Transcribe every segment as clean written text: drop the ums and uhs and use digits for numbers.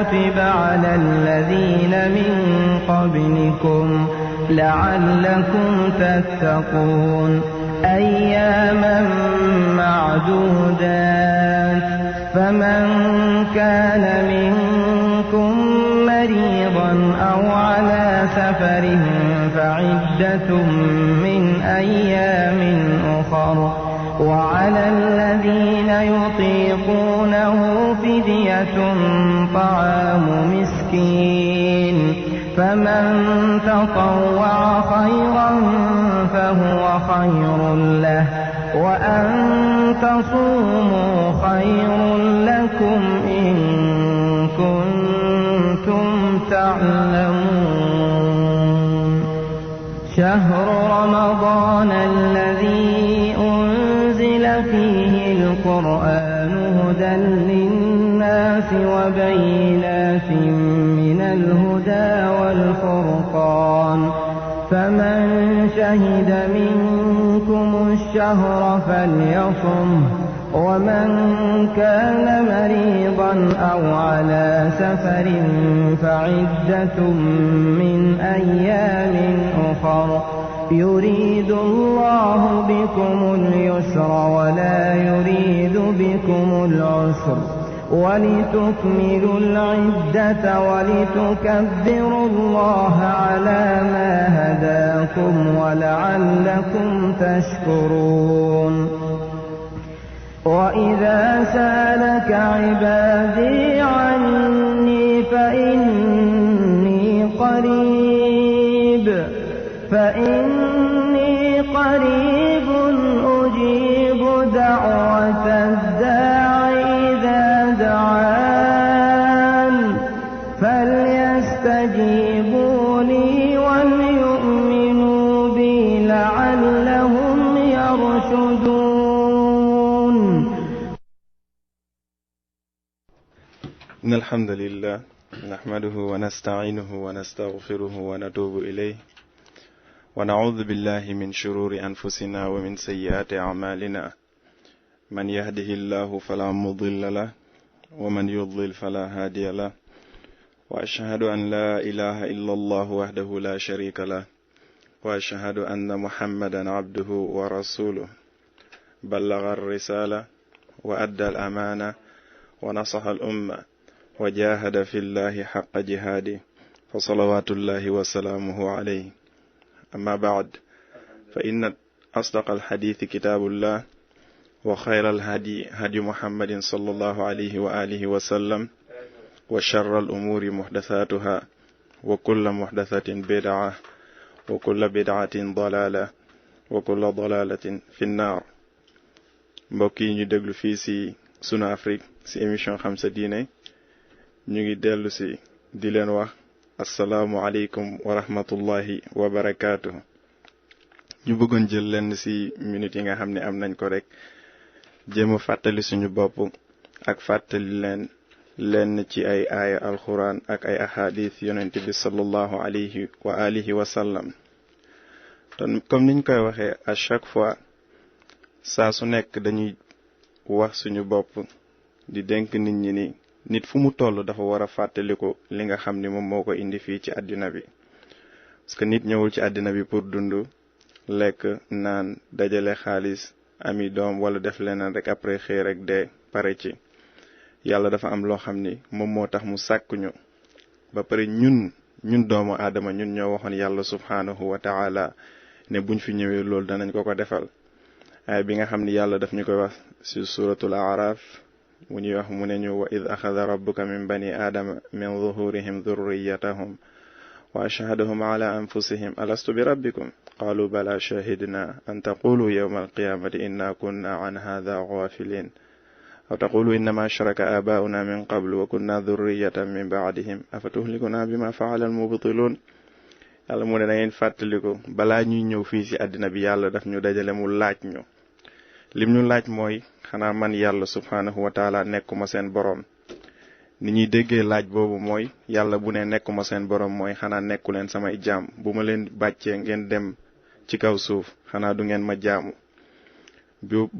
كتب على الذين من قبلكم لعلكم تتقون أياما معدودات فمن كان منكم مريضا أو على سفر فعدة من أيام أخر وعلى الذين يطيقونه فدية طعام مسكين فمن تطوع خيرا فهو خير له وأن تصوموا خير لكم إن كنتم تعلمون شهر رمضان الذي أنزل فيه القرآن هدى للناس وبينات من الهدى والفرقان فمن شهد منكم الشهر فليصم ومن كان مريضا أو على سفر فعدة من أيام أخر يريد الله بكم اليسر ولا يريد بكم العسر ولتكملوا العدة ولتكبروا الله على ما هداكم ولعلكم تشكرون وإذا سألك عبادي عني فإني قريب أجيب دعوة الداعي إذا دعان فليستجيبوا لي وليؤمنوا بي لعلهم يرشدون. إن الحمد لله نحمده ونستعينه ونستغفره ونتوب إليه ونعوذ بالله من شرور أنفسنا ومن سيئات أعمالنا من يهده الله فلا مضل له ومن يضلل فلا هادي له وأشهد أن لا إله إلا الله وحده لا شريك له وأشهد أن محمدا عبده ورسوله بلغ الرسالة وأدى الأمانة ونصح الأمة وجاهد في الله حق جهاده فصلوات الله وسلامه عليه أما بعد فإن أصدق الحديث كتاب الله وخير الهدي هدي محمد صلى الله عليه وآله وسلم وشر الأمور محدثاتها وكل محدثة بدعة وكل بدعة ضلالة وكل ضلالة في النار. mbokk yi ñu déglu fii ci Sunu Afrique ci émission xam sa diine ñu ngi dellu ci di leen wax assalaamu aleykum wa rahmatullahi wa barakaatuhu. ñu bëggoon jël lenn ci minutes yi nga xam ne am nañ ko rek jéem a fàttali suñu bopp ak fàttali lenn ci ay aaya alxuraan ak ay ahadith yonent bi sallallahu alayhi wa alihi wa sallam. ton comme niñ koy waxee à chaque fois saa su nekk dañuy wax suñu bopp di dénk nit ñi ni nit fu mu toll dafa war a fàttaliku li nga xam ni moom moo ko indi fii ci àddina bi parce que nit ñëwul ci àddina bi pour dund lekk naan dajale xaalis ami doom wala def leneen rek après xëy rek dee pare ci. yàlla dafa am loo xam ni moom moo tax mu sàkkuñu ba pare ñun doomu aadama ñun ñoo waxoon yàlla subhanahu wa ta'ala ne buñ fi ñëwee loolu danañ ko defal. ay bi nga xam ni yàlla daf ñu koy wax ci suratul a'raf mu ñuy wax mu ne ñu wa id axada rabbuka min bani aadama min zuhurihim dhurriyatahum wa ashhadahum ala anfusihim alastu bi rabbikum qalu bala shahidna an taqulu yawma alqiyamati inna kunna an hadha ghafilin aw taqulu innama ashraka abauna min qablu wa kunna dhurriyatan min ba'dihim afatuhlikuna bima fa'ala almubtilun. yàlla mu ne da ngeen fàttaliku balaa ñuy ñëw fii ci àddina bi yàlla daf ñu dajale mu laaj ñu lim ñu laaj mooy xanaa man yàlla subhanahu wa taala nekkuma seen borom. ni ñuy déggee laaj boobu mooy yàlla bu ne nekkuma seen borom mooy xanaa nekku leen samay jaam bu ma leen bàccee ngeen dem ci kaw suuf xanaa du ngeen ma jaamu.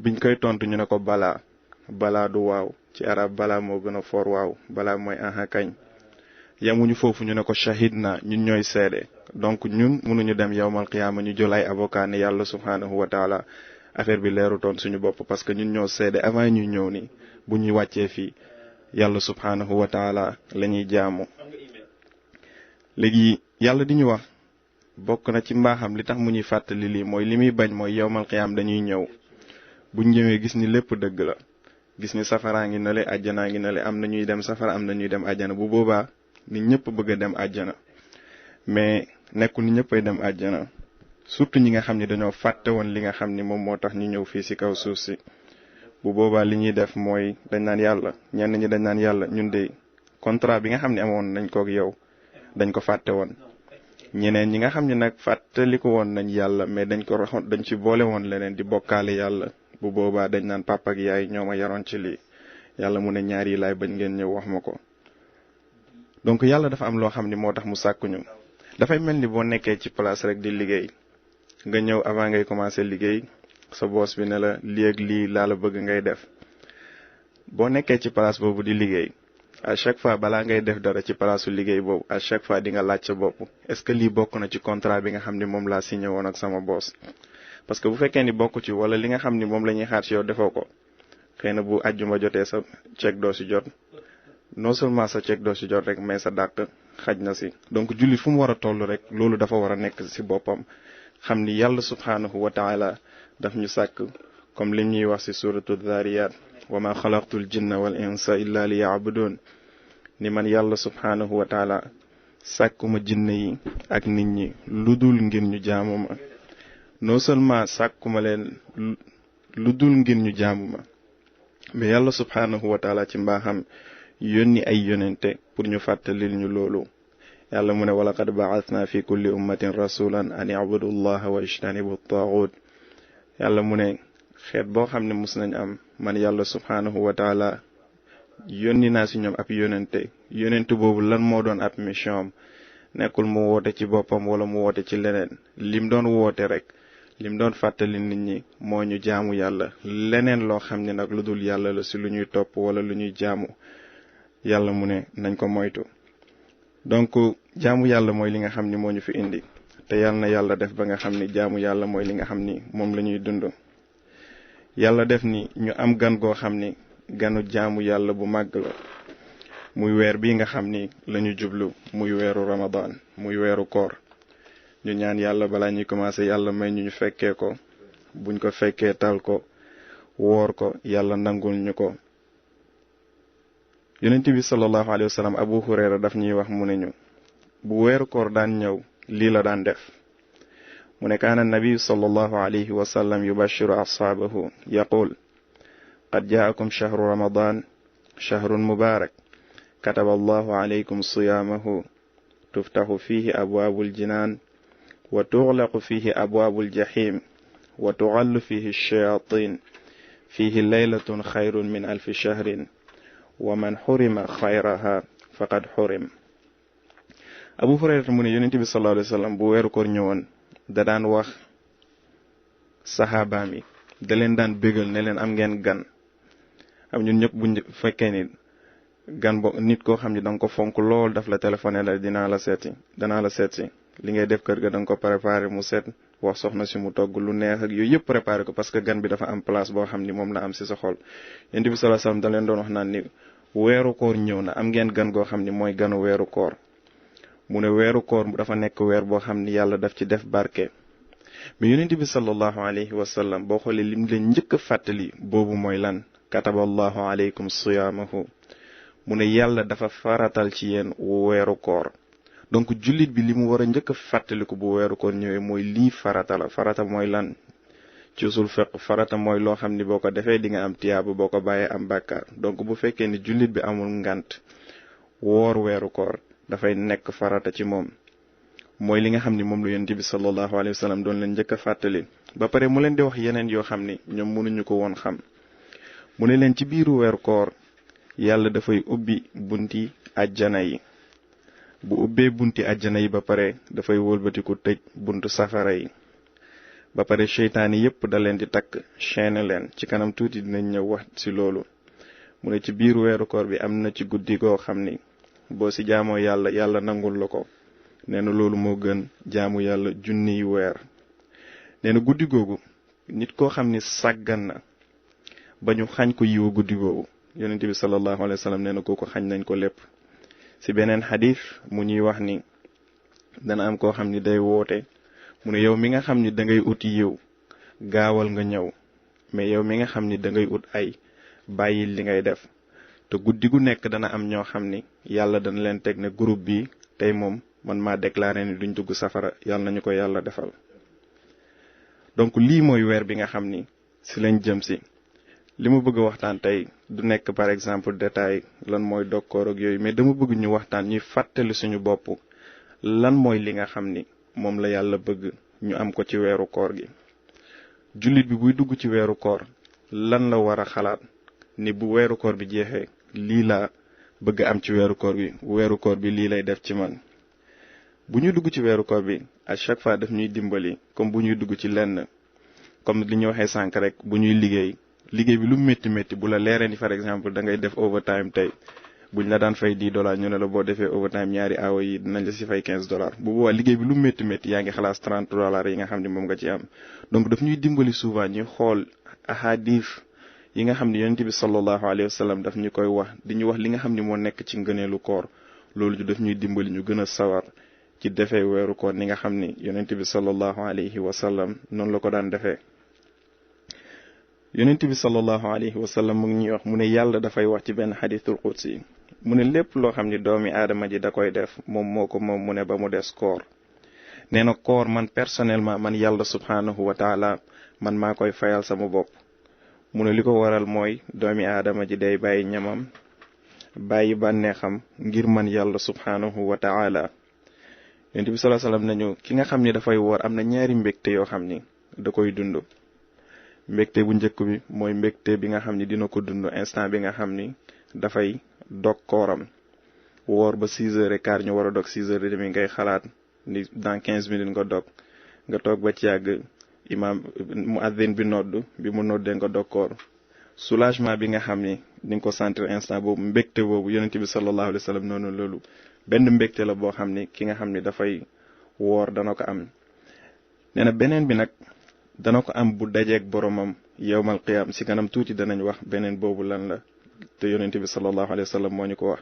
biñ koy tontu ñu ne ko balaa du waaw ci arab balaa moo gën a foor waaw balaa mooy aha kañ yamuñu foofu ñu ne ko shahidna ñun ñooy seede donc ñun mënuñu dem yawmal qiyaama ñu jël ay avocat ne yàlla subhanahu wa taala affaire bi leerutoon suñu bopp parce que ñun ñoo seede avant ñuy ñëw ni bu ñuy wàccee fii yàlla subhanahu wa taala la ñuy jaamu. léegi yàlla di ñu wax bokk na ci mbaaxam li tax mu ñuy fàttali lii mooy li muy bañ mooy yawmal qiyaam dañuy ñëw buñ ñëwee gis ni lépp dëgg la, gis ni safaraa ngi nale àjjanaa ngi nale, am na ñuy dem safara am na ñuy dem àjjana. bu boobaa nit ñëpp bëgg a dem àjjana mais nekkul ni ñëppay dem àjjana, surtout ñi nga xam ni dañoo fàtte woon li nga xam ni moom moo tax ñu ñëw fii ci kaw suuf si. bu boobaa li ñuy def mooy dañ naan yàlla, ñenn ñi dañ naan yàlla ñun de contrat bi nga xam ne amoon nañ kook yow dañ ko fàtte woon. ñeneen ñi nga xam ne nag fàttaliku woon nañ yàlla mais dañ ci boole woon leneen di bokkaale yàlla. bu boobaa dañ naan papa ak yaay ñoo ma yaroon ci lii. yàlla mu ne ñaar yi laay bañ ngeen ñëw wax ma ko. donc yàlla dafa am loo xam ni moo tax mu sàkkuñu. dafay mel ni boo nekkee ci place rek di liggéey nga ñëw avant ngay commencer liggéey sa boss bi ne la lii ak lii laa la bëgg ngay def. boo nekkee ci place boobu di liggéey à chaque fois balaa ngay def dara ci palaasu liggéey boobu à chaque fois di nga laaj sa bopp est-ce que lii bokk na ci contrat bi nga xam ni moom laa signé woon ak sama boss. parce que bu fekkee ni bokk ci wala li nga xam ni moom la ñuy xaar ci yow defoo ko xëy na bu àjjuma jotee sa chèque doo ci jot. non seulement sa chèque doo ci jot rek mais sa dàq xaj na ci. donc jullit fu mu war a toll rek loolu dafa war a nekk ci boppam xam ni yàlla subhanahu wa taala daf ñu sàkk comme lim ñuy wax ci suratu Dhariyat wa ma xalaqtul jinna wal insa illa li ya'budun ni man yàlla subhanahu wa taala sàkkuma jinne yi ak nit ñi lu dul ngir ñu jaamu ma. non seulement sàkkuma leen lu dul ngir ñu jaamu ma mais yàlla subhanahu wa taala ci mbaaxam yónni ay yonente pour ñu fàttalil ñu loolu. yàlla mu ne wa laqad ba'athna fi kulli ummatin rasulan an i'budu allaha wa ijtanibu at-taghut. yàlla mu ne xeet boo xam ne mus nañ am man yàlla subhanahu wa taala yónni naa si ñoom ab yonente boobu lan moo doon ab mission am nekkul mu woote ci boppam wala mu woote ci leneen. lim doon woote rek lim doon fàttali nit ñi moo ñu jaamu yàlla. leneen loo xam ne nag lu dul yàlla la si lu ñuy topp wala lu ñuy jaamu yàlla mu ne nañ ko moytu. donc jaamu yàlla mooy li nga xam ni moo ñu fi indi te yàlla na yàlla def ba nga xam ni jaamu yàlla mooy li nga xam ni moom la ñuy dund. yàlla def ni ñu am gan goo xam ni ganu jaamu yàlla bu màgg la muy weer bii nga xam ni lañu jublu muy weeru Ramadan muy weeru koor. ñu ñaan yàlla balaa ñuy commencer yàlla may ñu fekkee ko buñ ko fekkee tal ko woor ko yàlla nangul ñu ko. yonent bi sallallahu alayhi wa sallam Abu Hurayra daf ñuy wax mu ne ñu bu weeru koor daan ñëw lii la daan def. mu ne kaana nabi sallallahu alayhi wa sallam yubashiru ashaabahu yaqul qad jaakum shahru ramadan shahrun mubarak kataba allahu alaykum siyaamahu tuftahu fihi abwaabul jinaan wa tughlaqu fihi abwaabul jahim wa tughallu fihi ash-shayatin fihi laylatun khayrun min alfi shahrin wa man xurima xayraha faqad xurim. Abu Hurayra mu ne yonent bi sallallahu alayhi wa sallam bu weeru koor ñëwoon da daan wax saxaabaam yi da leen daan bégal ne leen am ngeen gan. am ñun ñëpp bu fekkee ni gan bo nit koo xam ne danga ko fonk lool daf la téléphoné la danaa la seet si li ngay def kër ga danga ko préparé mu set wax soxna si mu togg lu neex ak yooyu yëpp préparé ko parce que gan bi dafa am place boo xam ni moom la am si sa xol. yonent bi sallallahu alayhi wa sallam da leen doon wax naan ni weeru koor ñëw na am ngeen gan goo xam ni mooy ganu weeru koor. mu ne weeru koor dafa nekk weer boo xam ni yàlla daf ci def barke. mais yonent bi sallallahu alayhi wa sallam boo xoolee lim leen njëkk a fàttali boobu mooy lan kataballahu alaykum siyaamahu. mu ne yàlla dafa faratal ci yéen weeru koor. donc jullit bi li mu war a njëkk a fàttaliku bu weeru koor ñëwee mooy lii farata la. farata mooy lan ci usul fiqh farata mooy loo xam ni boo ko defee di nga am tiyaaba boo ko bàyyee am bàkkaar. donc bu fekkee ni jullit bi amul ngant woor weeru koor dafay nekk farata ci moom. mooy li nga xam ni moom la yonent bi sallallahu alayhi wa sallam doon leen njëkk a fàttali. ba pare mu leen di wax yeneen yoo xam ni ñoom mënuñu ko woon xam. mu ne leen ci biiru weeru koor yàlla dafay ubbi bunti àjjana yi. bu ubbee bunti àjjana yi ba pare dafay wëlbatiku tëj buntu safara yi. ba pare seytaane yépp da leen di takk chaîne leen ci kanam tuuti dinañ ñëw wax ci loolu. mu ne ci biiru weeru koor bi am na ci guddi goo xam ni boo si jaamoo yàlla yàlla nangul la ko nee na loolu moo gën jaamu yàlla junniy weer. nee na guddi googu nit koo xam ni sàggan na ba ñu xañ ko yiwu guddi googu yonent bi sallallahu alayhi wa sallam nee na kooku xañ nañ ko lépp. si beneen xadis mu ñuy wax ni dana am koo xam ni day woote mu ne yow mi nga xam ni da ngay ut yiw gaawal nga ñëw mais yow mi nga xam ni da ngay ut ay bàyyil li ngay def. te guddi gu nekk dana am ñoo xam ni yàlla dana leen teg ne groupe bi tey moom man maa déclaré ni duñ dugg safara yàlla nañu ko yàlla defal. donc lii mooy weer bi nga xam ni si lañ jëm si. li ma bëgg a waxtaan tey du nekk par exemple détail lan mooy dog koor ak yooyu mais dama bëgg ñu waxtaan ñuy fàttali suñu bopp lan mooy li nga xam ni moom la yàlla bëgg ñu am ko ci weeru koor gi. jullit bi buy dugg ci weeru koor lan la war a xalaat ni bu weeru koor bi jeexee lii laa bëgg am ci weeru koor bi weeru koor bi lii lay def ci man. bu ñuy dugg ci weeru koor bi à chaque fois daf ñuy dimbali comme bu ñuy dugg ci lenn comme li ñu waxee sànq rek bu ñuy liggéey bi lu métti métti bu la leeree ni par exemple da ngay def overtime tey buñ la daan fay $10 ñu ne la boo defee overtime ñaari awa yi dinañ la si fay $15 bu boobaa liggéey bi lu métti métti yaa ngi xalaas $30 yi nga xam ne moom nga ci am. donc daf ñuy dimbali souvent ñuy xool ahadif yi nga xam ne yonent bi sallallahu alayhi wa sallam daf ñu koy wax di ñu wax li nga xam ne moo nekk ci ngëneelu koor loolu daf ñuy dimbali ñu gën a sawar ci defee weeru koor ni nga xam ni yonent bi sallallahu alayhi wa sallam noonu la ko daan defee. yonent bi sallallahu alayhi wa sallam mu ngi ñuy wax mu ne yàlla dafay wax ci benn xadiisul qudsi mu ne lépp loo xam ni doomi aadama ji da koy def moom moo ko moom mu ne ba mu des koor. nee na koor man personnellement man yàlla subhanahu wa taala man maa koy fayal sama bopp. mu ne li ko waral mooy doomi aadama ji day bàyyi ñamam bàyyi bànneexam ngir man yàlla subhanahu wa taala. yonent bi sallallahu alayhi wa sallam nañu ki nga xam ni dafay woor am na ñaari mbégte yoo xam ni da koy dund. mbégte bu njëkk bi mooy mbégte bi nga xam ni dina ko dund instant bi nga xam ni dafay dog kooram woor ba 6h15 ñu war a dog 6h30 ngay xalaat ni dans 15 minutes nga dog nga toog ba ci yàgg imam mu addin bi nodd bi mu noddee nga dog koor soulagement bi nga xam ni di nga ko sentir instant boobu mbégte boobu yonent bi sallallahu alayhi wa sallam noonu loolu benn mbégte la boo xam ni ki nga xam ni dafay woor dana ko am. nee na beneen bi nag dana ko am bu dajeeg boromam yowmal qiyaam si kanam tuuti danañ wax beneen boobu lan la te yonent bi sallallahu alayhi wa sallam moo ñu ko wax.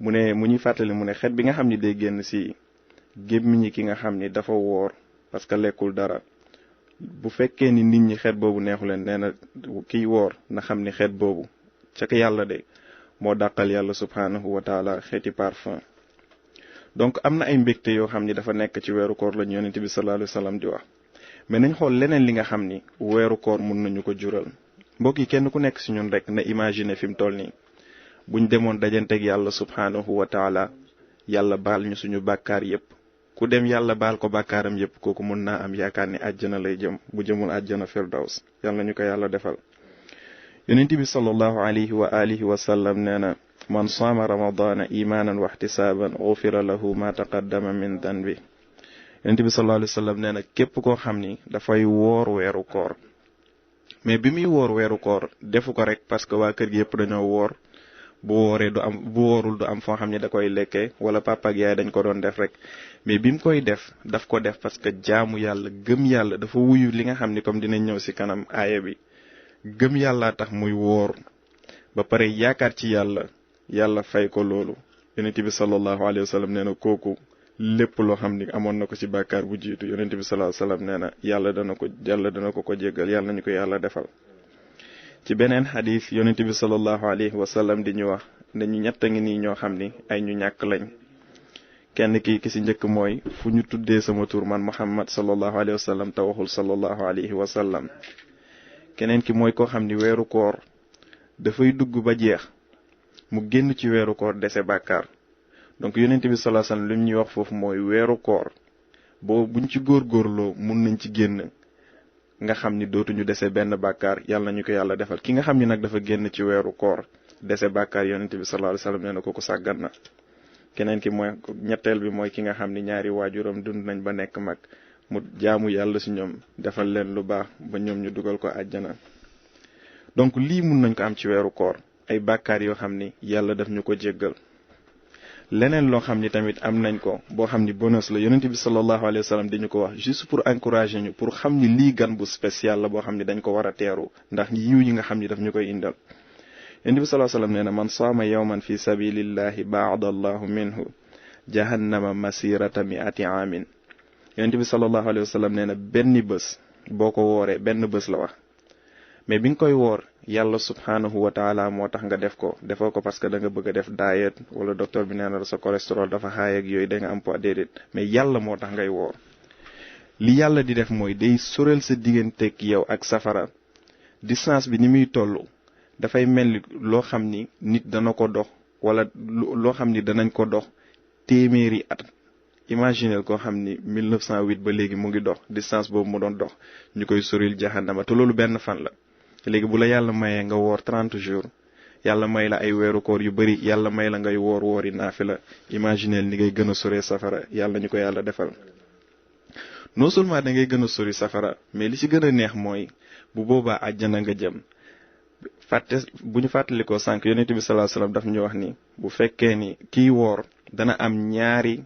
mu ne mu ñuy fàttali mu ne xeet bi nga xam ni day génn si gémmiñi ki nga xam ni dafa woor parce que lekkul dara bu fekkee ni nit ñi xeet boobu neexu leen nee na kiy woor na xam ni xeet boobu ca ka yàlla de moo dàqal yàlla subhanahu wa taala xeeti parfum. donc am na ay mbégte yoo xam ni dafa nekk ci weeru koor lañu yonent bi sallallahu alayhi wa sallam di wax. mais nañ xool leneen li nga xam ni weeru koor mun nañu ko jural. mbokk yi kenn ku nekk si ñun rek na imaginer fi mu toll nii buñ demoon dajanteeg yàlla subhanahu wa taala yàlla baal ñu suñu bàkkaar yépp ku dem yàlla baal ko bàkkaaram yépp kooku mun naa am yaakaar ni àjjana lay jëm bu jëmul àjjana firdaws yàlla ñu ko yàlla defal. yonent bi sallallahu alayhi wa alihi wa sallam nee na man saama ramadana imanan wa ihtisaban ghufira lahu ma taqaddama min danbi. yonent bi sallallahu alayhi wa sallam nee na képp koo xam ni dafay woor weeru koor mais bi muy woor weeru koor defu ko rek parce que waa kër gi yëpp dañoo woor bu wooree du am bu woorul du am foo xam ni da koy lekkee wala papa ak yaay dañ ko doon def rek mais bi mu koy def daf ko def parce que jaamu yàlla gëm yàlla dafa wuyu li nga xam ni comme dinañ ñëw si kanam aaya bi gëm yàlla tax muy woor ba pare yaakaar ci yàlla fay ko loolu. yonent bi sallallahu alayhi wa sallam nee na kooku lépp loo xam ni amoon na ko ci bàkkaar bu jiitu yonent bi sallallahu alayhi wa sallam nee na yàlla dana ko jéggal yàlla nañu ko yàlla defal. ci beneen xadis yonent bi sallallahu alayhi wa sallam di ñu wax ne ñu ñett ngi nii ñoo xam ni ay ñu ñàkk lañ. kenn ki si njëkk mooy fu ñu tuddee sama tur man Muhammad sallallahu alayhi wa sallam te waxul sallallahu alayhi wa sallam. keneen ki mooy koo xam ni weeru koor dafay dugg ba jeex mu génn ci weeru koor dese bàkkaar. donc yonent bi sallallahu alayhi wa sallam li ñuy wax foofu mooy weeru koor boo buñ ci góorgóorloo mun nañ ci génn nga xam ni dootuñu dese benn bàkkaar yàlla nañu ko yàlla defal. ki nga xam ni nag dafa génn ci weeru koor dese bàkkaar yonent bi sallallahu alayhi wa sallam nee na kooku sàggan na. keneen ki mooy ñetteel bi mooy ki nga xam ni ñaari waajuram dund nañ ba nekk mag mu jaamu yàlla si ñoom defal leen lu baax ba ñoom ñu dugal ko àjjana. donc lii mun nañ ko am ci weeru koor ay bàkkaar yoo xam ni yàlla daf ñu ko jéggal. leneen loo xam ni tamit am nañ ko boo xam ni bonus la yonent bi sallallahu alayhi wa sallam dañu ko wax juste pour encourager ñu pour xam ni lii gan bu spécial la boo xam ni dañ ko war a teeru ndax yiw yi nga xam ni daf ñu koy indal. yonent bi sallallahu alayhi wa sallam nee na man saama yawman fi sabilillahi baada allahu minhu jahannama masirata mi'ati aamin. yonent bi sallallahu alayhi wa sallam nee na benn bés boo ko wooree benn bés la wax mais bi nga koy woor yàlla subhanahu wa taala moo tax nga def ko defoo ko parce que da nga bëgg a def diet wala docteur bi nee na sa cholestérol dafa xaay ak yooyu da nga am poids déedéet mais yàlla moo tax ngay woor. li yàlla di def mooy day soreel sa digganteeg yow ak safara distance bi ni muy toll dafay mel ni loo xam ni nit dana ko dox wala loo xam ni danañ ko dox téeméeri at. imaginez koo xam ni 1908 ba léegi mu ngi dox distance boobu mu doon dox ñu koy soril jahannama te loolu benn fan la. léegi bu la yàlla mayee nga woor 30 jours yàlla may la ay weeru koor yu bari yàlla may la ngay woori naafila imagineel ni ngay gën a soree safara yàlla ñu ko yàlla defal. non seulement da ngay gën a sori safara mais li ci gën a neex mooy bu boobaa àjjana nga jëm. bu ñu fàttalikoo sànq yonent bi sallallahu alayhi wasallam daf ñu wax ni bu fekkee ni kiy woor dana am ñaari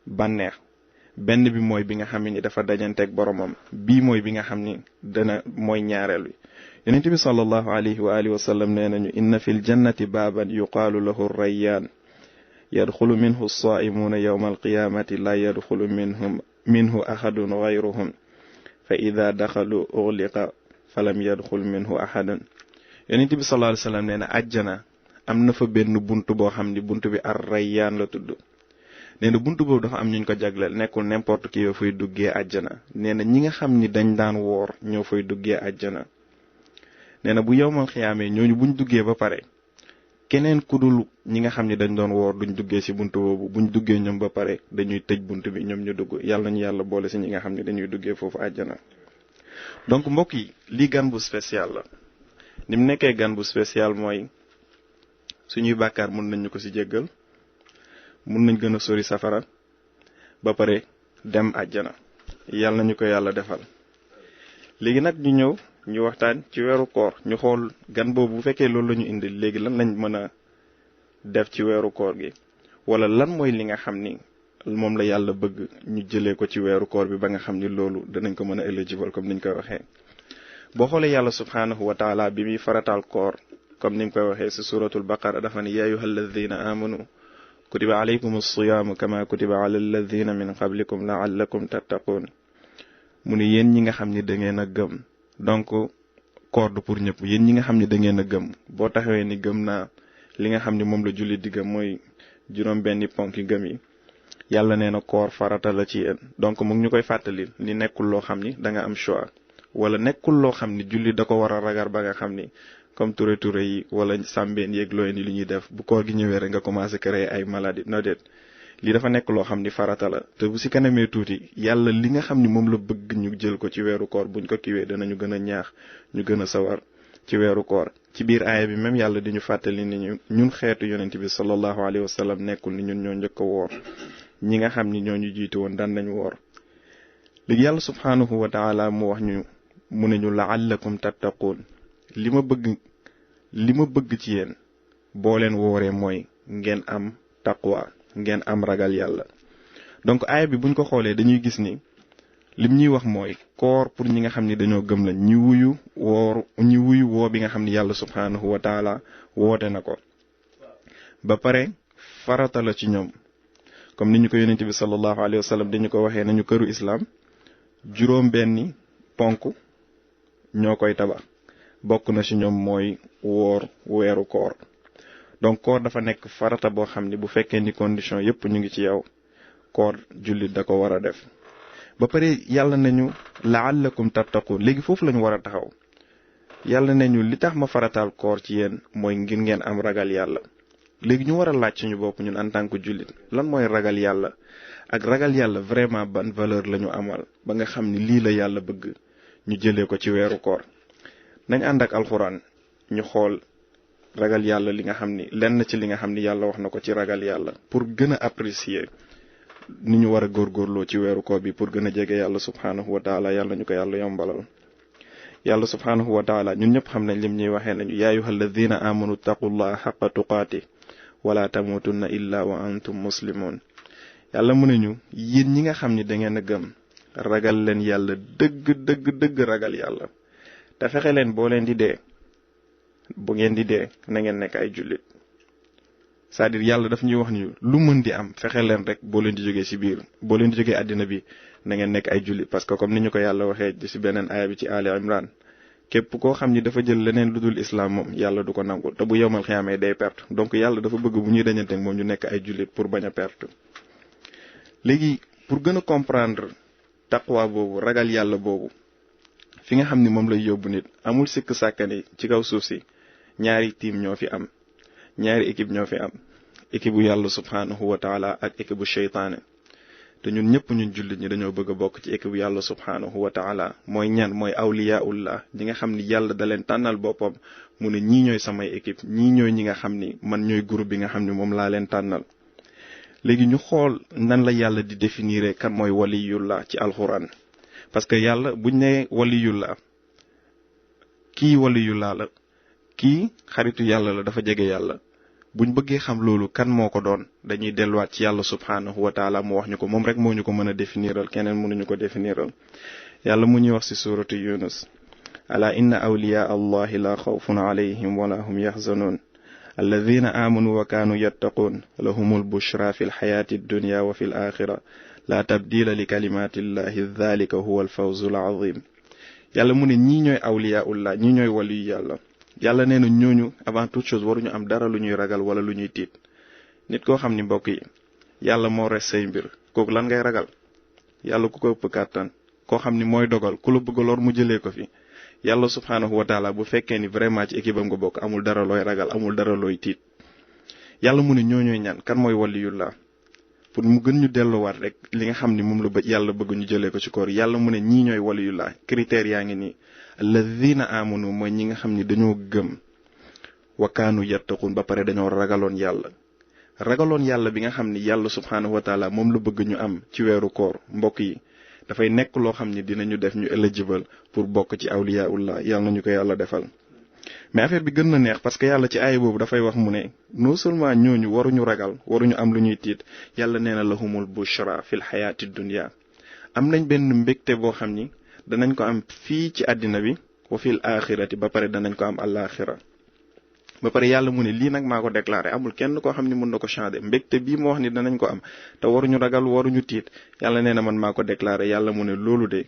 bànneex benn bi mooy bi nga xam ni dafa dajanteeg boromam bii mooy bi nga xam ni dana mooy ñaareel bi. yonent bi sallallahu alayhi wa alihi wa sallam nee nañu inna fil jannati baaban yuqaalu lahu rayyaan yadxulu minhu as-saa'imuuna yawma al-qiyaamati laa yadxulu minhu ahadun ghayruhum fa ida daxalu ughliqa falam yadxul minhu ahadun. yonent bi sallallahu alayhi wa sallam nee na àjjana am na fa benn bunt boo xam ni bunt bi ar-rayyaan la tudd. nee na buntu boobu dafa am ñu ko jagleel nekkul n'importe qui yoo fay duggee àjjana nee na ñi nga xam ni dañ daan woor ñoo fay duggee àjjana. nee na bu yowmal xiyaamee ñooñu buñ duggee ba pare keneen ku dul ñi nga xam ni dañ doon woor duñ duggee ci buntu boobu buñ duggee ñoom ba pare dañuy tëj buntu bi ñoom ñu dugg yàlla ñu yàlla boole ci ñi nga xam ni dañuy duggee foofu àjjana. donc mbokk yi lii gan bu spécial la ni mu nekkee gan bu spécial mooy suñuy bàkkaar mën nañ ñu ko ci jéggal. mun nañ gën a sori safara ba pare dem àjjana yàlla nañu ko yàlla defal. léegi nag ñu ñëw ñu waxtaan ci weeru koor ñu xool gan boobu bu fekkee loolu la ñu indi léegi lan lañ mën a def ci weeru koor gi wala lan mooy li nga xam ni moom la yàlla bëgg ñu jëlee ko ci weeru koor bi ba nga xam ni loolu danañ ko mën a éligible comme niñ koy waxee. boo xoolee yàlla subhanahu wa taala bi muy farataal koor comme ni mu koy waxee ci suratul baqara dafa ne yaa ayyuhal ladhina amanu kutiba alaykum as-siyaamu kama kutiba ala alladhina min qablikum la'allakum tattaqun. mu ne yéen ñi nga xam ni da ngeen a gëm donc koor du pour ñëpp yéen ñi nga xam ni da ngeen a gëm boo taxawee ni gëm naa li nga xam ni moom la jullit di gëm mooy juróom benni ponki gëm yi yàlla nee na koor farata la ci yéen. donc mu ngi ñu koy fàttali ni nekkul loo xam ni da nga am choix wala nekkul loo xam ni jullit da ko war a ragal ba nga xam ni comme ture yi wala sàmbeen yeeg looy ni li ñuy def bu koor gi ñëwee rek nga commencé créer ay maladie no déet lii dafa nekk loo xam ni farata la te bu ci kanamee tuuti yàlla li nga xam ni moom la bëgg ñu jël ko ci weeru koor buñ ko kiwee danañu gën a ñaax ñu gën a sawar ci weeru koor. ci biir aaya bi même yàlla di ñu fàttali ni ñun xeetu yonent bi sallallahu alayhi wa sallam nekkul ni ñun ñoo njëkk a woor ñi nga xam ni ñoo ñu jiitu woon daan nañ woor. léegi yàlla subhanahu wa taala mu wax ñu mu ne ñu la'allakum tattaqun li ma bëgg ci yéen boo leen wooree mooy ngeen am taqwa ngeen am ragal yàlla. donc aaya bi buñ ko xoolee dañuy gis ni lim ñuy wax mooy koor pour ñi nga xam ni dañoo gëm la ñi wuyu woo bi nga xam ni yàlla subhanahu wa taala woote na ko ba pare farata la ci ñoom comme ni ñu ko yonent bi sallallahu alayhi wa sallam dañu ko waxee nañu këru islam juróom benni ponk ñoo koy tabax bokk na ci ñoom mooy woor weeru koor. donc koor dafa nekk farata boo xam ni bu fekkee ni condition yépp ñu ngi ci yow koor jullit da ko war a def. ba pare yàlla nañu la'allakum tattaqun léegi foofu lañu war a taxaw yàlla nañu li tax ma farataal koor ci yéen mooy ngir ngeen am ragal yàlla. léegi ñu war a laaj suñu bopp ñun en tant que jullit lan mooy ragal yàlla ak ragal yàlla vraiment ban valeur la ñu amal ba nga xam ni lii la yàlla bëgg ñu jëlee ko ci weeru koor. nañ ànd ak alxuraan ñu xool ragal yàlla li nga xam ni lenn ci li nga xam ni yàlla wax na ko ci ragal yàlla pour gën a apprécier ni ñu war a góorgóorloo ci weeru koor bi pour gën a jege yàlla subhanahu wa taala yàlla ñu ko yàlla yombalal. yàlla subhanahu wa taala ñun ñëpp xam nañ lim ñuy waxee nañu yaa ayyuhal ladhina amanu taqullaha haqqa tuqaati wala tamutunna illa wa antum muslimun. yàlla mu ne ñu yéen ñi nga xam ni da ngeen a gëm ragal leen yàlla dëgg ragal yàlla te fexe leen boo leen di dee bu ngeen di dee na ngeen nekk ay jullit. c'est-à-dire yàlla daf ñuy wax ni lu mën di am fexe leen rek boo leen di jógee ci biir boo leen di jógee àddina bi na ngeen nekk ay jullit. parce que comme ni ñu ko yàlla waxee ci beneen aaya bi ci Ali Imran képp koo xam ni dafa jël leneen lu dul islam moom yàlla du ko nangul te bu yowmal xiyaamee day perte. donc yàlla dafa bëgg bu ñuy dañante moom ñu nekk ay jullit pour bañ a perte. léegi pour gën a comprendre taqwa boobu ragal yàlla boobu fi nga xam ni moom lay yóbbu nit amul sikk sàkkani ci kaw suuf si ñaari team ñoo fi am ñaari équipe ñoo fi am équipe bu yàlla subhanahu wa taala ak équipe bu seytaane te ñun ñëpp ñun jullit ñi dañoo bëgg a bokk ci équipe bu yàlla subhanahu wa taala mooy ñan mooy awliyaullah ñi nga xam ni yàlla da leen tànnal boppam mu ne ñii ñooy samay équipe ñii ñooy ñi nga xam ni man ñooy groupe bi nga xam ni moom laa leen tànnal. léegi ñu xool nan la yàlla di définir kan mooy waliyullah ci alxuraan parce que yàlla buñ ne waliyullah kii waliyullah la kii xaritu yàlla la dafa jege yàlla buñ bëggee xam loolu kan moo ko doon dañuy delluwaat ci yàlla subhanahu wa taala mu wax ñu ko moom rek moo ñu ko mën a définiral keneen mënuñu ko définiral. yàlla mu ñuy wax ci suuratu Yunus ala inna awliya allahi la xawfun alayhim wala hum yaxzanun alladina amanu wa kaanu yattaqun lahumul bushra fi lxayaati addunya wa fi l axira la tabdila li kalimatillahi dhalika huwa alfawzul azim. yàlla mu ne ñii ñooy awliyaullah ñii ñooy waliyu yàlla. yàlla nee na ñooñu avant toute chose waruñu am dara lu ñuy ragal wala lu ñuy tiit. nit koo xam ni mbokk yi yàlla moo res say mbir kooku lan ngay ragal yàlla ku ko ëpp kàttan koo xam ni mooy dogal ku la bëgg lor mu jëlee ko fi. yàlla subhanahu wa taala bu fekkee ni vraiment ci équipe am nga bokk amul dara looy ragal amul dara looy tiit. yàlla mu ne ñooñooy ñaan kan mooy waliyullah pour mu gën ñu delluwaat rek li nga xam ni moom la yàlla bëgg ñu jëlee ko ci koor yàlla mu ne ñii ñooy waliyullah critères yaa ngi nii alladina amanu mooy ñi nga xam ni dañoo gëm wa kaanu yattaqun ba pare dañoo ragaloon yàlla bi nga xam ni yàlla subhanahu wa taala moom la bëgg ñu am ci weeru koor mbokk yi dafay nekk loo xam ni dinañu def ñu éligible pour bokk ci awliyaullah yàlla nañu ko yàlla defal. mais affaire bi gën na neex parce que yàlla ci aaya boobu dafay wax mu ne non seulement ñooñu waruñu ragal waruñu am lu ñuy tiit yàlla nee na lahumul bushra fil xayaati dunya am nañ benn mbégte boo xam ni danañ ko am fii ci àddina bi wa fil axirati ba pare danañ ko am alaxira ba pare yàlla mu ne lii nag maa ko déclaré amul kenn koo xam ni mën na ko changer mbégte bii moo wax ni danañ ko am te waruñu ragal waruñu tiit yàlla nee na man maa ko déclaré yàlla mu ne loolu de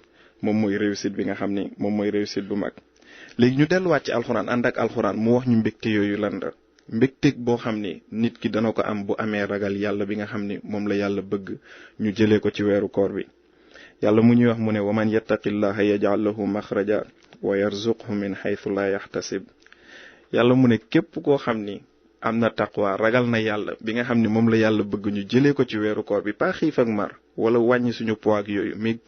moom mooy réussite bi nga xam ni moom mooy réussite bu mag. léegi ñu delluwaat ci alxuraan ànd ak alxuraan mu wax ñu mbégte yooyu lan la mbégte boo xam ni nit ki dana ko am bu amee ragal yàlla bi nga xam ni moom la yàlla bëgg ñu jëlee ko ci weeru koor bi. yàlla mu ñuy wax mu ne wa man yattaqillaha yaj'al lahu maxraja wa yarzuqhu min haythu la yaxtasib. yàlla mu ne képp koo xam ni am na taqwa ragal na yàlla bi nga xam ni moom la yàlla bëgg ñu jëlee ko ci weeru koor bi pas xiif ak mar wala wàññi suñu poids ak yooyu mais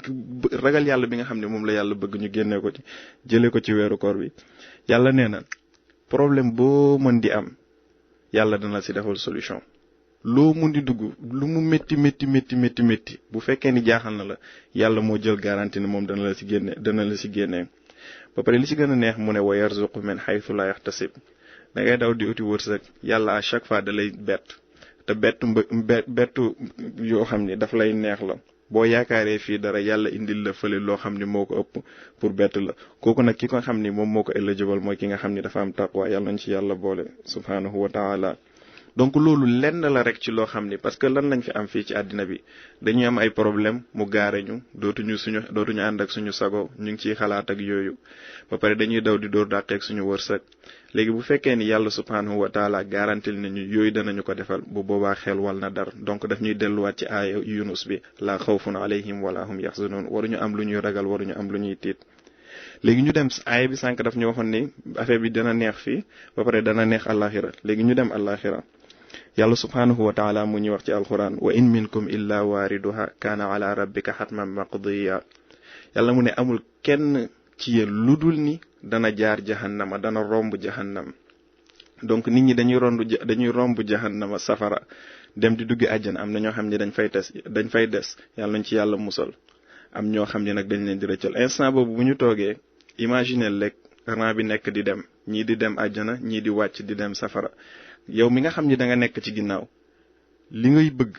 ragal yàlla bi nga xam ne moom la yàlla bëgg ñu génnee ko ci jëlee ko ci weeru koor bi. yàlla nee na problème boo mën di am yàlla dana si defal solution loo mun di dugg lu mu métti bu fekkee ni jaaxal na la yàlla moo jël garantie ne moom dana la si génnee ba pare li ci gën a neex mu ne wa yarzuqu min haythu la yaxtasib da ngay daw di uti wërsëg yàlla à chaque fois da lay bett te bettu yoo xam ni daf lay neex la boo yaakaaree fii dara yàlla indil la fële loo xam ni moo ko ëpp pour bett la kooku nag ki ko xam ni moom moo ko eligible mooy ki nga xam ni dafa am taqwa yàlla nañ ci yàlla boole subhanahu wa taala. donc loolu lenn la rek ci loo xam ni parce que lan lañ fi am fii ci àddina bi dañuy am ay problème mu gaare ñu dootuñu ànd ak suñu sago ñu ngi ciy xalaat ak yooyu ba pare dañuy daw di dóor dàqeeg suñu wërsëg. léegi bu fekkee ni yàlla subhanahu wa taala garantil nañu yooyu danañu ko defal bu boobaa xel wal na dar donc daf ñuy delluwaat ci aaya Yunus bi la xawfun alayhim wala hum yaxzanun waruñu am lu ñuy ragal waruñu am lu ñuy tiit. léegi ñu dem aaya bi sànq daf ñu waxoon ni affaire bi dana neex fii ba pare dana neex àllaaxira léegi ñu dem àllaaxira yàlla subhanahu wa taala mu ñuy wax ci alquran wa in minkum illa waariduha kaana ala rabbika xatman maqdiya. yàlla mu ne amul kenn ci yéen lu dul ni dana jaar jahannama dana romb jahannam donc nit ñi dañuy romb jahannama safara dem di duggi àjjana am na ñoo xam ne dañ fay des yàlla nañ ci yàlla musal am ñoo xam ne nag dañ leen di rëccal instant boobu bu ñu toogee imaginer lekk rang bi nekk di dem ñii di dem àjjana ñii di wàcc di dem safara yow mi nga xam ni da nga nekk ci ginnaaw li ngay bëgg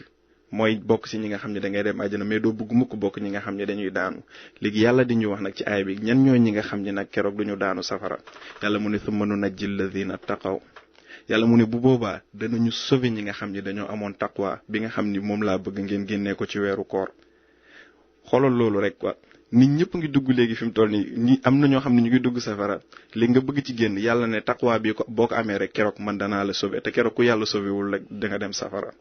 mooy bokk ci ñi nga xam ne da ngay dem àjjana mais doo bëgg mukk bokk ñi nga xam ne dañuy daanu léegi yàlla di ñu wax nag ci aay bi ñan ñooy ñi nga xam ne nag keroog duñu daanu safara yàlla mu ne summa nunajji alladhina taqaw yàlla mu ne bu boobaa danañu sauver ñi nga xam ne dañoo amoon taqwa bi nga xam ni moom laa bëgg ngeen génnee ko ci weeru koor xoolal loolu rek quoi nit ñëpp ngi dugg léegi fi mu toll nii ñi am na ñoo xam ne ñu ngi dugg safara léegi nga bëgg ci génn yàlla ne taqwa bi ko boo ko amee rek keroog man danaa la sauver te keroog ku yàlla sauver wul rek da nga dem safara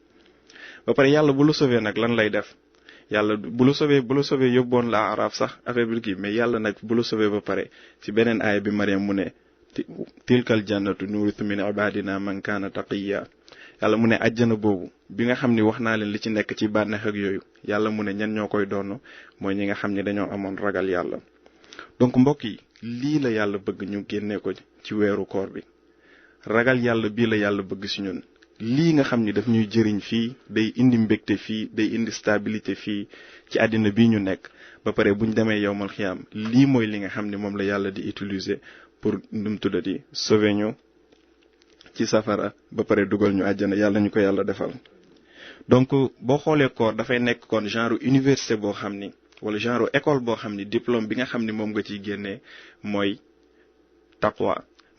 ba pare yàlla bu la sauver nag lan lay def yàlla bu la sauver yóbboon la araaf sax affaire bi kii mais yàlla nag bu la sauver ba pare ci beneen aaya bi Mariam mu ne tilkal jannatu nurithu min ibadina man kaana taqiya yàlla mu ne àjjana boobu bi nga xam ni wax naa leen li ci nekk ci bànneex ak yooyu yàlla mu ne ñan ñoo koy doon mooy ñi nga xam ne dañoo amoon ragal yàlla donc mbokk yi lii la yàlla bëgg ñu génnee ko ci weeru koor bi ragal yàlla bii la yàlla bëgg ci ñun lii nga xam ni daf ñuy jëriñ fii day indi mbégte fii day indi stabilité fii ci àddina bii ñu nekk ba pare buñ demee yowmal xiyaam lii mooy li nga xam ni moom la yàlla di utiliser pour ndum tuddati sauver ñu ci safara ba pare dugal ñu àjjana yàlla ñu ko yàlla defal donc boo xoolee koor dafay nekk kon genre université boo xam ni wala genre école boo xam ni diplôme bi nga xam ni moom nga ciy génnee mooy taqwa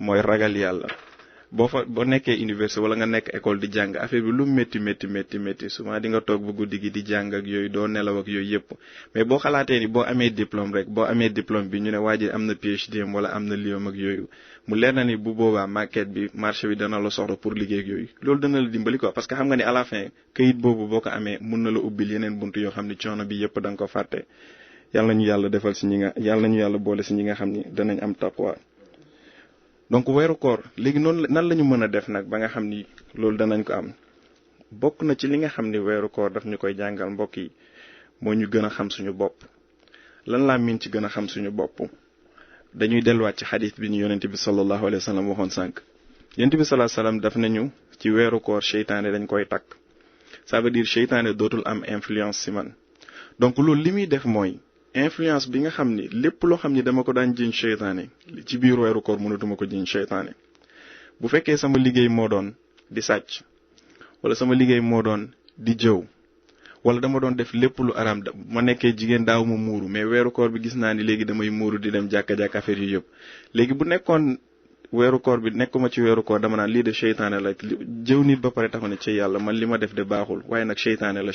mooy ragal yàlla boo nekkee université wala nga nekk école di jàng affaire bi lu métti souvent di nga toog ba guddi gi di jàng ak yooyu doo nelaw ak yooyu yëpp mais boo xalaatee ni boo amee diplôme rek boo amee diplôme bi ñu ne waa ji am na PhD wala am na liom ak yooyu mu leer na ni bu boobaa market bi marché bi dana la soxla pour liggéey ak yooyu loolu dana la dimbali quoi parce que xam nga ni à la fin kayit boobu boo ko amee mun na la ubbil yeneen buntu yoo xam ni coono bi yëpp da nga ko fàtte yàlla ñu yàlla defal si yàlla ñu yàlla boole si ñi nga xam ni danañ am taqwa donc weeru koor léegi noonu nan la ñu mën a def nag ba nga xam ni loolu danañ ko am bokk na ci li nga xam ni weeru koor daf ñu koy jàngal mbokk yi moo ñu gën a xam suñu bopp lan laa miin ci gën a xam suñu bopp dañuy delluwaat ci xadis bi ñu yonent bi sallallahu alayhi wa sallam waxoon sànq yonent bi sallallahu alayhi wa sallam daf nañu ci weeru koor seytaane dañ koy takk ça veut dire seytaane dootul am influence ci man donc loolu li muy def mooy influence bi nga xam ni lépp loo xam ni dama ko daan jiñ seytaane ci biir weeru koor mënatuma ko jiñ seytaane bu fekkee sama liggéey moo doon di sàcc wala sama liggéey moo doon di jëw wala dama doon def lépp lu araam ma nekkee jigéen daaw ma muuru mais weeru koor bi gis naa ni léegi damay muuru di dem jàkka affaire yu yëpp léegi bu nekkoon weeru koor bi nekkuma ci weeru koor dama naan lii de seytaane la jëw nit ba pare taxu ne ci yàlla man li ma def de baaxul waaye nag seytaane la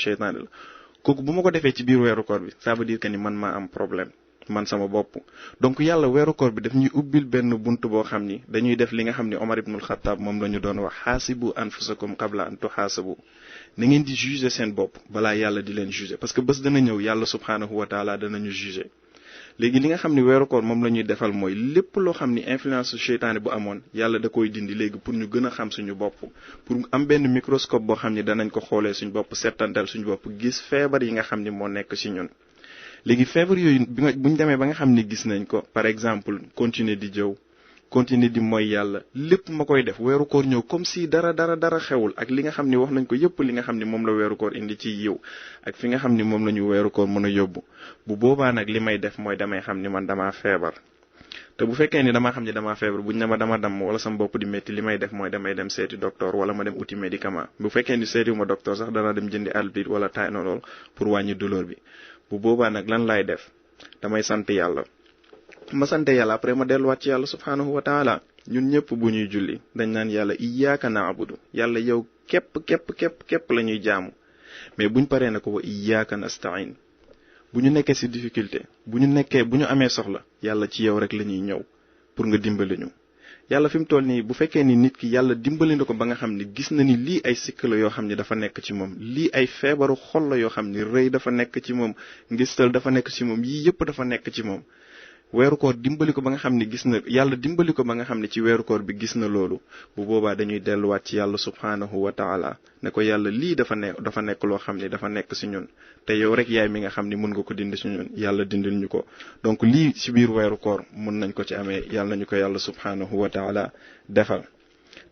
kooku bu ma ko defee ci biir weeru koor bi ça veut dire que ni man maa am problème man sama bopp donc yàlla weeru koor bi daf ñuy ubbil benn bunt boo xam ni dañuy def li nga xam ni Omar ibnul Xattaab moom la ñu doon wax xaasibu anfusakum qabla an tuxaasabu na ngeen di juger seen bopp balaa yàlla di leen juger parce que bés dana ñëw yàlla subhaanahu wa taala danañu juger léegi li nga xam ni weeru koor moom la ñuy defal mooy lépp loo xam ni influence seytaane bu amoon yàlla da koy dindi léegi pour ñu gën a xam suñu bopp pour am benn microscope boo xam ni danañ ko xoolee suñu bopp settantal suñu bopp gis feebar yi nga xam ni moo nekk ci ñun léegi feebar yooyu buñ demee ba nga xam ni gis nañ ko par exemple continuer di jëw continuer di mooy yàlla lépp ma koy def weeru koor ñëw comme si dara xewul ak li nga xam ni wax nañ ko yëpp li nga xam ni moom la weeru koor indi ci yiw ak fi nga xam ni moom la ñu weeru koor mën a yóbbu bu boobaa nag li may def mooy damay xam ni man damaa feebar te bu fekkee ni damaa xam ni damaa feebar buñ ne ma dama damm wala sama bopp di métti li may def mooy damay dem seeti docteur wala ma dem uti médicament bu fekkee ni seetiwuma docteur sax dana dem jëndi Alpid wala Tylenol pour wàññi douleur bi bu boobaa nag lan laay def damay sant yàlla ma sante yàlla après ma delluwaat ci yàlla subhaanahu wa taala ñun ñëpp bu ñuy julli dañ naan yàlla iyyaaka na'budu yàlla yow képp la ñuy jaamu mais buñ paree na ko wa iyyaaka nasta'in bu ñu nekkee ci difficulté bu ñu amee soxla yàlla ci yow rek la ñuy ñëw pour nga dimbali ñu yàlla fi mu toll nii bu fekkee ni nit ki yàlla dimbali na ko ba nga xam ni gis na ni lii ay sikk la yoo xam ni dafa nekk ci moom lii ay feebaru xol la yoo xam ni rëy dafa nekk ci moom ngistal dafa nekk ci moom yii yëpp dafa nekk ci moom weeru koor dimbali ko ba nga xam ne gis na yàlla dimbali ko ba nga xam ne ci weeru koor bi gis na loolu bu boobaa dañuy delluwaat ci yàlla subhaanahu wa taala ne ko yàlla lii dafa nekk loo xam ne dafa nekk ci ñun te yow rek yaay mi nga xam ne mën nga ko dindi ci ñun yàlla dindil ñu ko donc lii ci biir weeru koor mën nañ ko ci amee yàlla nañu ko yàlla subhaanahu wa taala defal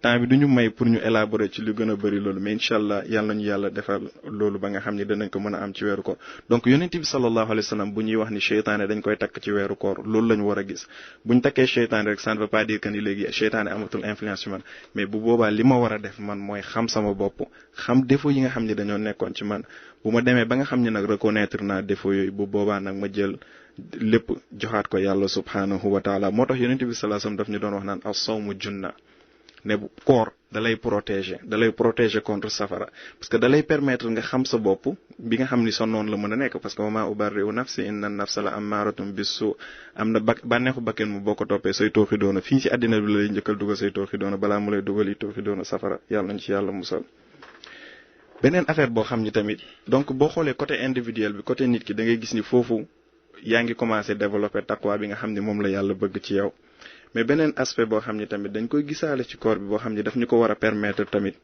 temps bi duñu may pour ñu élaborer ci lu gën a bëri loolu mais incha allah yàlla nañu yàlla defal loolu ba nga xam ni danañ ko mën a am ci weeru koor donc yonent bi sallallahu alayhi wa sallam bu ñuy wax ni seytaane dañ koy takk ci weeru koor loolu la ñu war a gis buñ takkee seytaane rek ça ne veut pas dire que ni léegi seytaane amatul influence ci man mais bu boobaa li ma war a def man mooy xam sama bopp xam défaut yi nga xam ni dañoo nekkoon ci man bu ma demee ba nga xam ni nag reconnaître naa défaut yooyu bu boobaa nag ma jël lépp joxaat ko yàlla subhanahu wa taala moo tax yonent bi sallallahu alayhi wasallam daf ñu doon wax naan as-sawmu junna ne bu koor dalay protéger contre safara parce que dalay permettre nga xam sa bopp bi nga xam ni sa noonu la mën a nekk parce que wa maa ubarri'u nafsi inna nafsa la ammaratun bis-suu am na bànneexu bakken mu boo ko toppee say tooxi doona fii ci àddina bi la lay njëkkal dugal say tooxi doona balaa mu lay dugal yi tooxi doona safara yàlla nañ ci yàlla musal beneen affaire boo xam ni tamit donc boo xoolee côté individuel bi côté nit ki da ngay gis ni foofu yaa ngi commencé développer taqwa bi nga xam ni moom la yàlla bëgg ci yow mais beneen aspect boo xam ni tamit dañ koy gisaale ci koor bi boo xam ni daf ñu ko war a permettre tamit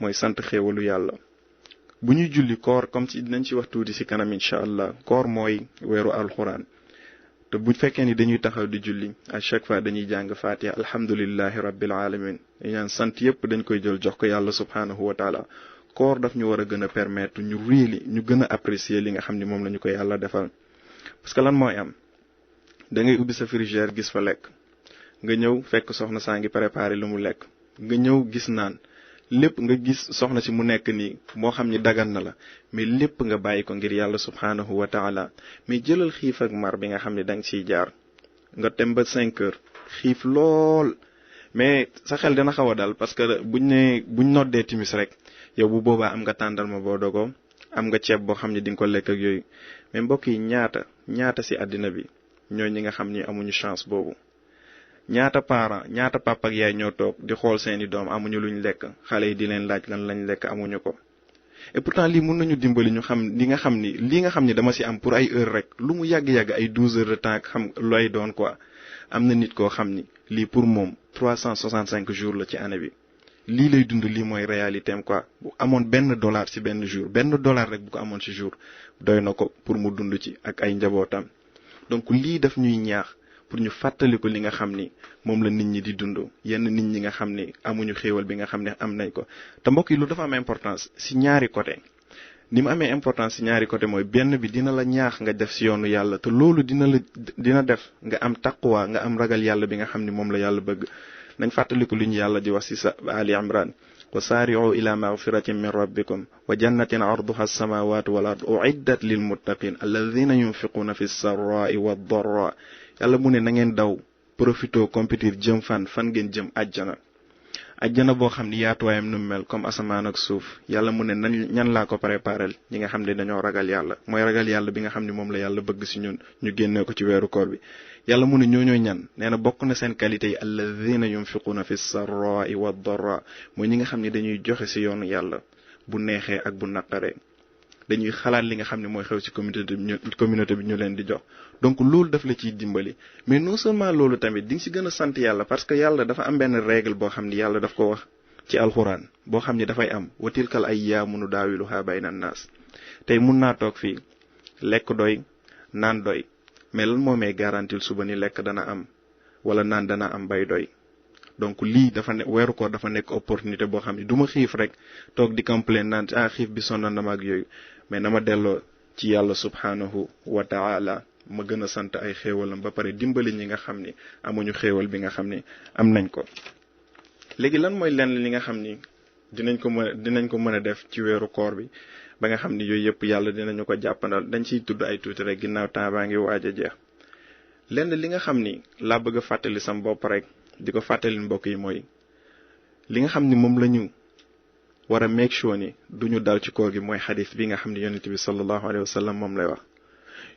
mooy sant xéewalu yàlla bu ñuy julli koor comme ci dinañ ci wax tuuti ci kanam incha allah koor mooy weeru alxuraan te bu fekkee ni dañuy taxaw di julli à chaque fois dañuy jàng fatiha alhamdulillahi rabbil alamin ñaan sant yépp dañ koy jël jox ko yàlla subhanahu wa taala koor daf ñu war a gën a permettre ñu ñu gën a apprécier li nga xam ni moom la ñu ko yàlla defal parce que lan mooy am da ngay ubbi sa frigidaire gis fa lekk nga ñëw fekk soxna saa ngi préparé lu mu lekk nga ñëw gis naan lépp nga gis soxna si mu nekk nii moo xam ni dagan na la mais lépp nga bàyyi ko ngir yàlla subhanahu wa taala mais jëlal xiif ak mar bi nga xam ni da nga ciy jaar nga dem ba 5 heures xiif lool mais sa xel dina xaw a dal parce que buñ noddee timis rek yow bu boobaa am nga tàndarma boo dogoo am nga ceeb boo xam ni di nga ko lekk ak yooyu mais mbokk yi ñaata ci àddina bi ñoo ñi nga xam ni amuñu chance boobu ñaata papa ak yaay ñoo toog di xool seeni doom amuñu luñ lekk xale yi di leen laaj lan lañ lekk amuñu ko et pourtant lii mën nañu dimbali ñu xam li nga xam ni dama ci am pour ay heure rek lu mu yàgg-yàgg ay 12 heures de temps xam looy doon quoi am na nit koo xam ni lii pour moom 365 jours la ci année bi lii lay dund lii mooy réalité am quoi bu amoon $1 ci benn jour $1 rek bu ko amoon ci jour doy na ko pour mu dund ci ak ay njabootam donc lii daf ñuy ñaax pour ñu fàttaliku li nga xam ni moom la nit ñi di dund yenn nit ñi nga xam ni amuñu xéewal bi nga xam ne am nañ ko te mbokk yi lu dafa am importance ci ñaari côté ni mu amee importance ci ñaari côté mooy benn bi dina la ñaax nga def ci yoonu yàlla te loolu dina def nga am taqwa nga am ragal yàlla bi nga xam ni moom la yàlla bëgg nañ fàttaliku lu ñu yàlla di wax ci sa Ali Imran wa saari'u ila maghfiratin min rabbikum wa jannatin arduha as-samawati wal ard u'iddat lil muttaqin alladhina yunfiquna fi s-sarra'i wad darra yàlla mu ne na ngeen daw profito compétir jëm fan ngeen jëm ajjana boo xam ni yaatuwaayam nu mel comme asamaan ak suuf yàlla mu ne ñan laa ko préparel ñi nga xam ne dañoo ragal yàlla mooy ragal yàlla bi nga xam ne moom la yàlla bëgg ci ñun ñu génnee ko ci weeru koor bi yàlla mu ne ñooñooy ñan nee na bokk na seen qualité yi alladhina yunfiquna fi s-sarra'i wad darra mooy ñi nga xam ne dañuy joxe ci yoonu yàlla bu neexee ak bu naqaree dañuy xalaat li nga xam ne mooy xew ci communauté bi ñu leen di jox donc loolu daf la ciy dimbali mais non seulement loolu tamit di nga ci gën a sant yàlla parce que yàlla dafa am benn règle boo xam ni yàlla daf ko wax ci alxuraan boo xam ni dafay am wa tilkal ayyaamu nudaawiluhaa bayna naas tey mun naa toog fii lekk doy naan doy mais lan moo may garantil suba ni lekk dana am wala naan dana am bay doy donc lii dafa ne weeru koor dafa nekk opportunité boo xam ni du ma xiif rek toog di complain naan xiif bi sonal na ma ak yooyu mais na ma delloo ci yàlla subhanahu wa taala ma gën a sant ay xéewalam ba pare dimbali ñi nga xam ni amuñu xéewal bi nga xam ni am nañ ko léegi lan mooy lenn li nga xam ni dinañ ko mën a def ci weeru koor bi ba nga xam ni yooyu yëpp yàlla dinañu ko jàppandal dañ ciy tudd ay tuuti rek ginnaaw temps baa ngi waaj a jeex lenn li nga xam ni laa bëgg a fàttali sam bopp rek di ko fàttali mbokk yi mooy li nga xam ni moom la ñu war a make sure ni duñu dal ci koor gi mooy xadis bi nga xam ni yonent bi sallallahu alayhi wa sallam moom lay wax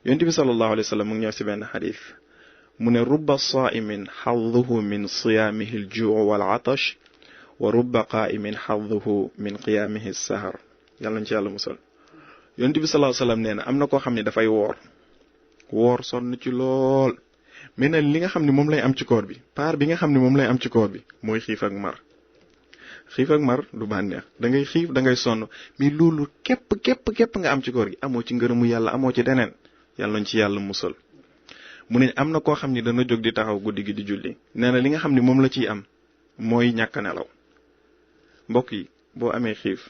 yonent bi sallallahu alayhi wa sallam mu ngi ñëw ci benn xadis mu ne rubba saa'imin xadduhu min siyaamihi al-juu' wal atash wa rubba qaa'imin xadduhu min qiyaamihi as-sahar yàlla nañ ci yàlla musal yonent bi sallallahu alayhi wa sallam nee na am na koo xam ne dafay woor sonn ci lool mais nag li nga xam ne moom lay am ci koor bi part bi nga xam ne moom lay am ci koor bi mooy xiif ak mar du bànneex da ngay xiif da ngay sonn mais loolu képp nga am ci koor gi amoo ci ngërëmu yàlla amoo ci deneen yàlla nañ ci yàlla musal mu ne am na koo xam ni dana jóg di taxaw guddi gi di julli nee na li nga xam ne moom la ciy am mooy ñàkk nelaw mbokk yi boo amee xiif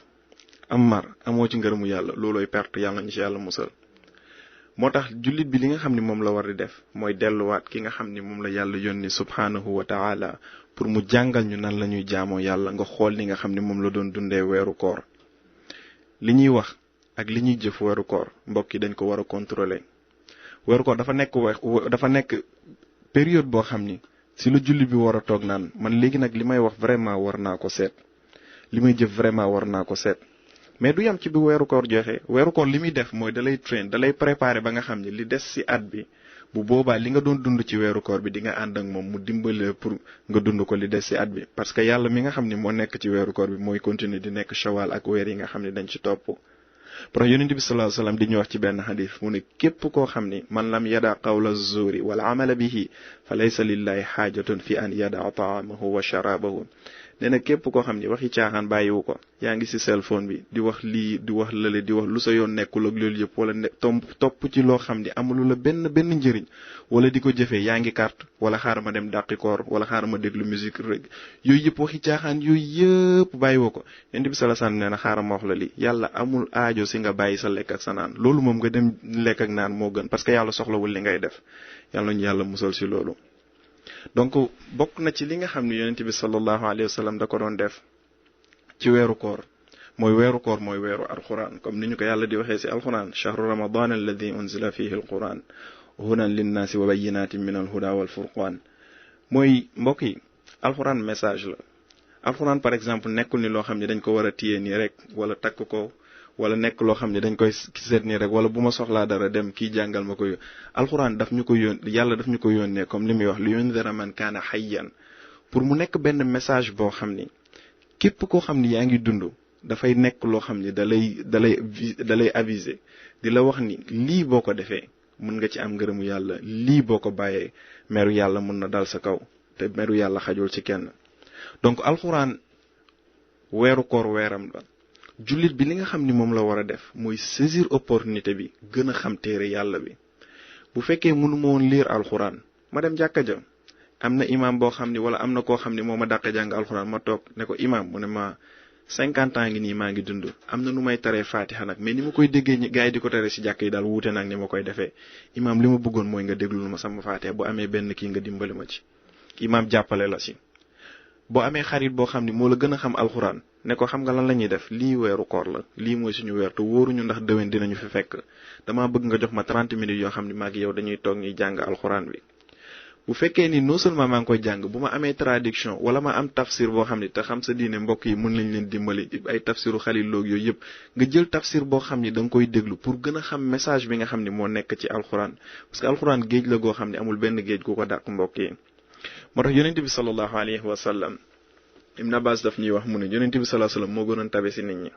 am mar amoo ci ngërëmu yàlla loolooy perte, yàlla ñu ci yàlla musal. moo tax jullit bi li nga xam ni moom la war di def mooy delluwaat ki nga xam ni moom la yàlla yónni subhaanahu wa ta'ala pour mu jàngal ñu nan la ñuy jaamoo yàlla. nga xool ni nga xam ni moom la doon dundee weeru koor. li ñuy wax ak li ñuy jëf weeru koor mbokk yi dañ ko war a contrôler. weeru koor dafa nekk période boo xam ni si la jullit bi war a toog naan man léegi nag li may wax vraiment war naa ko seet, li may jëf vraiment war naa ko seet. mais du yam ci bi weeru koor joxe. weeru koor li muy def mooy dalay train, dalay préparer ba nga xam ne li des ci at bi bu boobaa li nga doon dund ci weeru koor bi di nga ànd ak moom mu dimbale pour nga dund ko li des ci at bi. parce que yàlla mi nga xam ne moo nekk ci weeru koor bi mooy continuer di nekk shawal ak weer yi nga xam ne dañ ci topp. parce que yonent bi sallallahu alayhi wasallam di ñu wax ci benn xadis mu ne képp koo xam ni man lam yada qawla zuuri wala amala bihi fa laysa lillahi xaajatun fi an yada taamahu wa sharabahu. nee na képp koo xam ni waxi caaxaan bàyyiwu ko, yaa ngi ci cell phone bi di wax lii di wax lële di wax lu sa yoon nekkul ak loolu yëpp, wala topp ci loo xam ni amulu la benn njëriñ, wala di ko jëfee yaa ngi carte, wala xaaral ma dem dàqi koor, wala xaaral ma déglu musique rek, yooyu yëpp waxi caaxaan yooyu yëpp bàyyiwoo ko. Yonent bi sallallahu alayhi wasallam nee na xaaral ma wax la lii, yàlla amul aajo si nga bàyyi sa lekk ak sa naan. loolu moom nga dem lekk ak naan moo gën, parce que yàlla soxlawul li ngay def. yàlla ñu yàlla musal si loolu. donc bokk na ci li nga xam ne yonent bi sallallahu alayhi wa sallam da ko doon def ci weeru koor mooy weeru alquran, comme ni ñu ko yàlla di waxee ci alquran shahru ramadan alladi unzila fihi alquran hudan linnaasi wa bayyinatin min alhuda wal furqan. mooy mbokk yi alquran message la. alquran par exemple nekkul ni loo xam ne dañ ko war a téye nii rek wala takk ko, wala nekk loo xam ne dañ koy seet nii rek, wala bu ma soxlaa dara dem kii jàngal ma ko. alxuraan daf ñu ko yàlla daf ñu ko yónnee comme li muy wax li yundira man kaana hayyan, pour mu nekk benn message boo xam ni képp koo xam ni yaa ngi dund dafay nekk loo xam ni dalay aviser di la wax ni lii boo ko defee mën nga ci am ngërëmu yàlla, lii boo ko bàyyee meru yàlla mën na dal sa kaw, te meru yàlla xajul ci kenn. donc alxuraan weeru koor weeram la. jullit bi li nga xam ni moom la war a def mooy saisir opportunité bi gën a xam téere yàlla bi. bu fekkee mënu ma woon lire alxuraan ma dem jàkka ja, am na imam boo xam ni wala am na koo xam ni moo ma dàq jàng alxuraan, ma toog ne ko imam, mu ne ma 50 ans ngi nii maa ngi dund, am na nu may taree fatiha nag, mais ni ma koy déggee gars yi di ko taree si jàkk yi daal wuute nag ni ma koy defee. imam li ma bëggoon mooy nga déglul ma sama fatiha, bu amee benn kii nga dimbali ma ci. imam jàppale la si. boo amee xarit boo xam ni moo la gën a xam alxuraan, ne ko xam nga lan la ñuy def, lii weeru koor la, lii mooy suñu weer te wóoruñu ndax déwén dinañu fi fekk, damaa bëgg nga jox ma 30 minutes yoo xam ni maa ngi yow dañuy toog ñuy jàng alxuraan bi. bu fekkee ni non seulement maa ngi koy jàng, bu ma amee traduction wala ma am tafsir boo xam ni te xam sa diine mbokk yi mën lañ leen dimbali, ay tafsiru xalil loog yooyu yëpp, nga jël tafsir boo xam ni da nga koy déglu pour gën a xam message bi nga xam ni moo nekk ci alxuraan, parce que alxuraan géej la goo xam ni amul benn géej gu ko dàq mbokk yi. moo tax yonent bi sallallahu alayhi wa sallam, Ibn Abbas daf ñuy wax mu ne yonent bi sallallahu alayhi wa sallam moo gënoon tabe si nit ñi,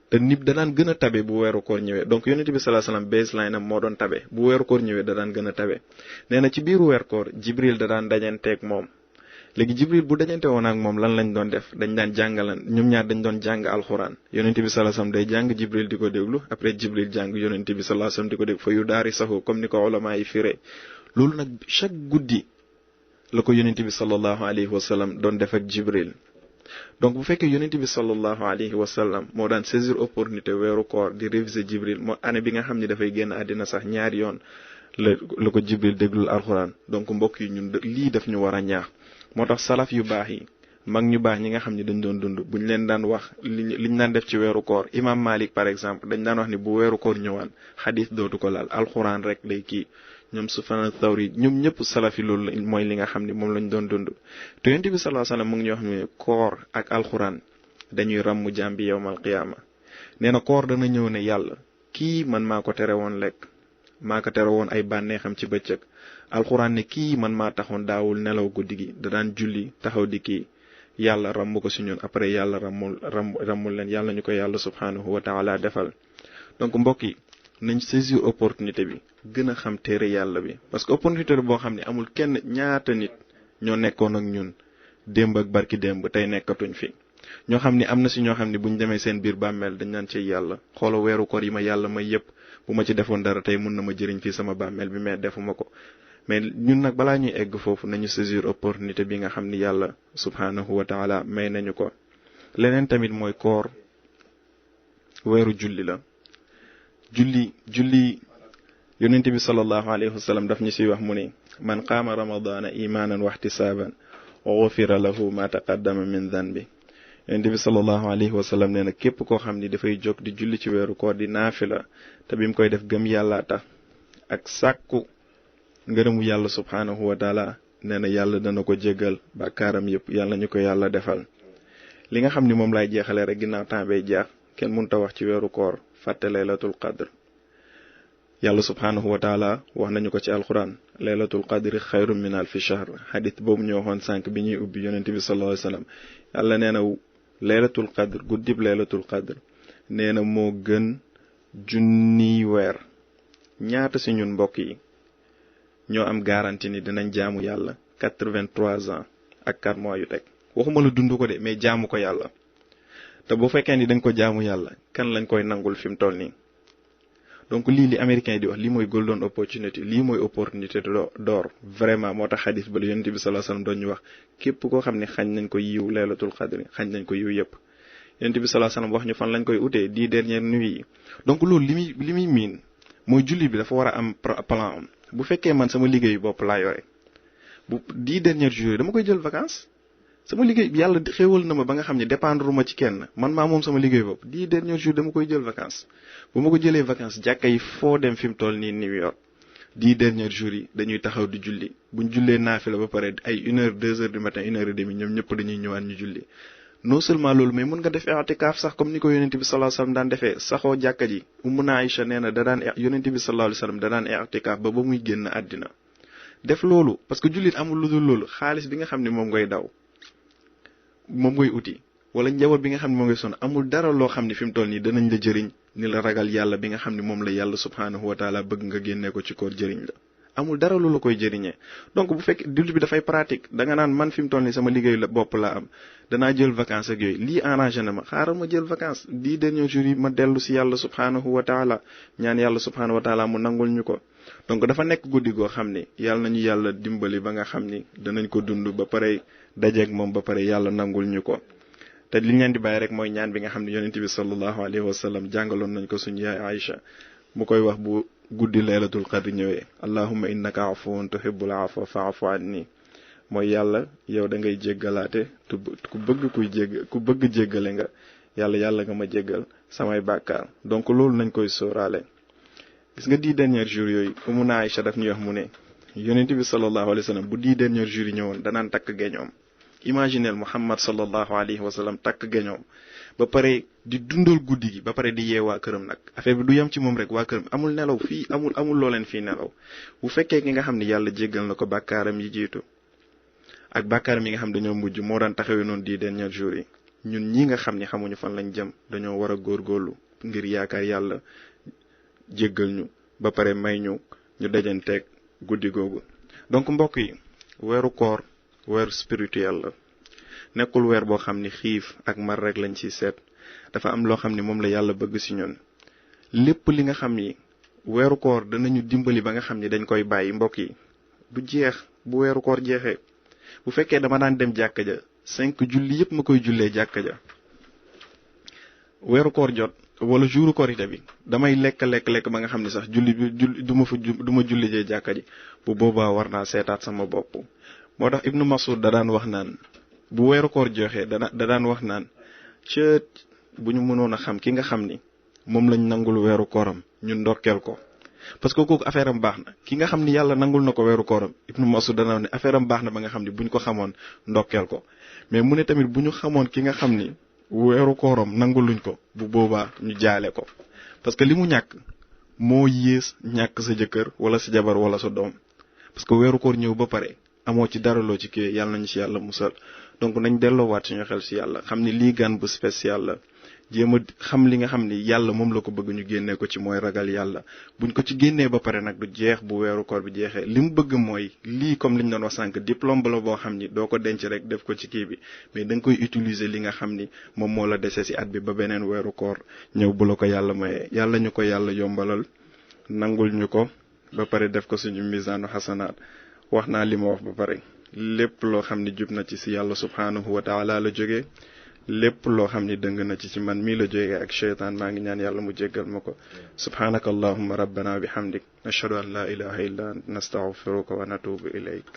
te nit da daan gën a tabe bu weeru koor ñëwee. donc yonent bi sallallahu alayhi wa sallam baseline am moo doon tabe, bu weeru koor ñëwee da daan gën a tabe. nee na ci biiru weer koor Jibril da daan dajanteeg moom. léegi Jibril bu dajante woon ak moom lan lañ doon def, dañ daan jàngalan, ñoom ñaar dañ doon jàng alxuraan. yonent bi sallallahu alayhi wa sallam day jàng, Jibril di ko déglu, après Jibril jàng, yonent bi sallallahu alayhi wa sallam di ko déglu, fa yu daari saxu comme ni ko ulama yi firee. loolu nag chaque guddi la ko yonent bi sallallahu alayhi wa sallam doon def ak Jibril. donc bu fekkee yonent bi sallallahu alayhi wa sallam moo daan saisir opportunité weeru koor di réviser Jibril, moo année bi nga xam ni dafay génn àddina sax ñaari yoon la ko Jibril déglul alxuraan. donc mbokk yi ñun lii daf ñu war a ñaax. moo tax salaf yu baax yi, mag ñu baax ñi nga xam ni dañ doon dund, buñ leen daan wax liñ daan def ci weeru koor, imam Malik par exemple dañ daan wax ni bu weeru koor ñëwaan xadis dootu ko laal, alxuraan rek lay kii. ñoom Sufyaan Thawri ñoom ñëpp salafi loolu mooy li nga xam ni moom lañ doon dund. te yonent bi sallallahu alayhi wasallam mu ngi ñoo xam ne koor ak alxuraan dañuy ràmmu jaam bi yawmal qiyaama. nee na koor dana ñëw ne yàlla kii man maa ko tere woon lekk, maa ko tere woon ay bànneexam ci bëccëg. alxuraan ne kii man maa taxoon daawul nelaw guddi gi, da daan julli taxaw di kii, yàlla ràmmu ko si ñun, après yàlla ràmmul leen. yàlla ñu ko yàlla subhaanahu wa taala defal. donc mbokk yi nañ saisir opportunité bi gën a xam téere yàlla bi, parce que opportunité boo xam ne amul kenn, ñaata nit ñoo nekkoon ak ñun démb ak barki démb tey nekkatuñ fi. ñoo xam ni am na si ñoo xam ne buñ demee seen biir bàmmeel dañ naan ci yàlla xoola weeru koor yi ma yàlla may yëpp, bu ma ci defoon dara tey mun na ma jëriñ fii sama bàmmeel bi, mais defuma ko. mais ñun nag balaa ñuy egg foofu nañu saisir opportunité bi nga xam ni yàlla subhaanahu wa taala may nañu ko. leneen tamit mooy koor weeru julli la. julli yonent bi sallallahu alayhi wa sallam daf ñu siy wax mu ne man qaama ramadaana imaanan wa ihtisaaban ghufira lahu ma taqaddama min dhanbi. yonent bi sallallahu alayhi wa sallam nee na képp koo xam ni dafay jóg di julli ci weeru koor di naafila te bi mu koy def gëm yàlla tax ak sàkku ngërëmu yàlla subhaanahu wa taala nee na yàlla dana ko jéggal bàkkaaram yëpp yàlla ñu ko yàlla defal. li nga xam ni moom laay jeexale rek ginnaaw temps bay jeex kenn mënta wax ci weeru koor fàtte laylatul qadr. yàlla subhaanahu wa taala wax nañu ko ci alquran laylatul qadri xayrun min alfi shahr xadit boobu ñu waxoon sànq bi ñuy ubbi yonente bi sallallahu alayhi wa sallam yàlla nee na laylatul qadr guddib laylatul qadr nee na moo gën junniy weer. ñaata si ñun mbokk yi ñoo am garantie ni dinañ jaamu yàlla 83 ans ak 4 mois yu teg waxuma la dund ko de mais jaamu ko yàlla. te bu fekkee ni dañ ko jaamu yàlla kan lañ koy nangul fi mu toll nii. donc lii li américain di wax lii mooy golden opportunity lii mooy opportunité d'or vraiment moo tax xadis ba la yonent bi sallallahu alayhi wasallam doon ñu wax képp koo xam ne xañ nañ ko yiw laylatul qadr xañ nañ ko yiw yëpp. yonent bi sallallahu alayhi wasallam wax ñu fan lañ koy utee 10 dernières nuits yi. donc loolu li muy miin mooy julli bi dafa war a am plan am bu fekkee man sama liggéeyu bopp laa yore bu 10 derniers jours dama koy jël vacances. sama liggéey bi yàlla xéewal na ma ba nga xam ne dépendre ma ci kenn man maa moom sama liggéey bopp 10 derniers jours dama koy jël vacances. bu ma ko jëlee vacances jàkka yi foo dem fi mu toll nii New York 10 derniers jours yi dañuy taxaw di julli buñ jullee naafila ba pare ay 1h 2h du matin 1h30 ñoom ñëpp dañuy ñëwaat ñu julli. non seulement loolu mais mën nga def i'tikaaf sax comme ni ko yonent bi sallallahu alayhi wasallam daan defee saxoo jàkka ji. Ummuna Aïcha nee na yonent bi sallallahu alayhi wasallam da daan i'tikaaf ba muy génn àddina. def loolu parce que jullit amul lu dul loolu xaalis bi nga xam ne moom ngay daw moom ngay uti wala njaboot bi nga xam ne moom ngay sonn amul dara loo xam ne fi mu toll nii danañ la jëriñ ni la ragal yàlla bi nga xam ne moom la yàlla subhaanahu wa taala bëgg nga génnee ko ci koor jëriñ la. amul dara lu la koy jëriñee donc bu fekkee jullit bi dafay pratique da nga naan man fi mu toll nii sama liggéey la bopp laa am danaa jël vacances ak yooyu lii arrangé na ma xaaral ma jël vacances 10 derniers jours yi ma dellu si yàlla subhaanahu wa taala ñaan yàlla subhaanahu wa taala mu nangul ñu ko. donc dafa nekk guddi goo xam ni yàlla nañu yàlla dimbali ba nga xam ni danañ ko dund ba pare dajeeg moom ba pare yàlla nangul ñu ko. te li ñu leen di bàyyi rek mooy ñaan bi nga xam ne yonent bi sallallahu alayhi wa sallam jàngaloon nañ ko suñu yaay Aïcha mu koy wax bu guddi laylatul qadr ñëwee allahumma innaka afuwun tuhibbul afwa fa'fu anni mooy yàlla yow da ngay jéggalaate ku bëgg jéggale nga yàlla nga ma jéggal samay bàkkaar. donc loolu nañ koy sóoraale. gis nga 10 derniers jours yooyu Ummuna Aïcha daf ñuy wax mu ne yonent bi sallallahu alayhi wa sallam bu 10 derniers jours yi ñëwoon danaan takk geñoom. imagineel Muhammad sallallahu alayhi wa sallam takk geñoom ba pare di dundal guddi gi ba pare di yee waa këram nag affaire bi du yem ci moom rek waa këram amul nelaw fii amul loo leen fii nelaw. bu fekkee ki nga xam ne yàlla jéggal na ko bàkkaaram yi jiitu ak bàkkaaram yi nga xam dañoo mujj moo daan taxawee noonu 10 derniers jours yi ñun ñi nga xam ni xamuñu fan lañ jëm dañoo war a góorgóorlu ngir yaakaar yàlla jéggal ñu ba pare may ñu dajanteeg guddi googu. donc mbokk yi weeru koor weeru spirituel la nekkul weer boo xam ni xiif ak mar rek lañ ci seet dafa am loo xam ni moom la yàlla bëgg ci ñun. lépp li nga xam ni weeru koor danañu dimbali ba nga xam ni dañ koy bàyyi mbokk yi du jeex bu weeru koor jeexee. bu fekkee dama daan dem jàkka ja 5 julli yépp ma koy jullee jàkka ja weeru koor jot wala jouru korite bi damay lekk ba nga xam ne sax julli du ma julli jee jàkka ji bu boobaa war naa seetaat sama bopp. moo tax Ibnu Mas'ud da daan wax naan bu weeru koor joxee da daan wax naan cët bu ñu mënoon a xam ki nga xam ni moom lañ nangul weeru kooram ñu ndokkeel ko parce que kooku affaire am baax na ki nga xam ni yàlla nangul na ko weeru kooram Ibnu Mas'ud dana wax ne affaire am baax na ba nga xam ni buñ ko xamoon ndokkeel ko mais mu ne tamit bu ñu xamoon ki nga xam ni weeru kooram nanguluñ ko bu boobaa ñu jaale ko parce que li mu ñàkk moo yées ñàkk sa jëkkër wala sa jabar wala sa doom parce que weeru koor ñëw ba pare amoo ci dara loo ci kii yàlla nañu ci yàlla musal. donc nañ delloowaat suñu xel ci yàlla xam ni lii gan bu spécial la jéem a xam li nga xam ni yàlla moom la ko bëgg ñu génnee ko ci mooy ragal yàlla buñ ko ci génnee ba pare nag du jeex bu weeru koor bi jeexee li mu bëgg mooy lii comme li ñu doon wax sànq diplôme la boo xam ni doo ko denc rek def ko ci kii bi mais da nga koy utiliser li nga xam ni moom moo la dese ci at bi ba beneen weeru koor ñëw bu la ko yàlla mayee yàlla ñu ko yàlla yombalal nangul ñu ko ba pare def ko suñu misaanu xasanaat. wax naa li ma wax ba pare lépp loo xam ni jub na ci ci yàlla subhaanahu wa taala la jógee lépp loo xam ni dëng na ci man mii la jógee ak sheytaan maa ngi ñaan yàlla mu jéggal ma ko subhanaka allahumma rabbana bihamdik nashhadu an la ilaha illa anta nastaghfiruka wa natubu ilayk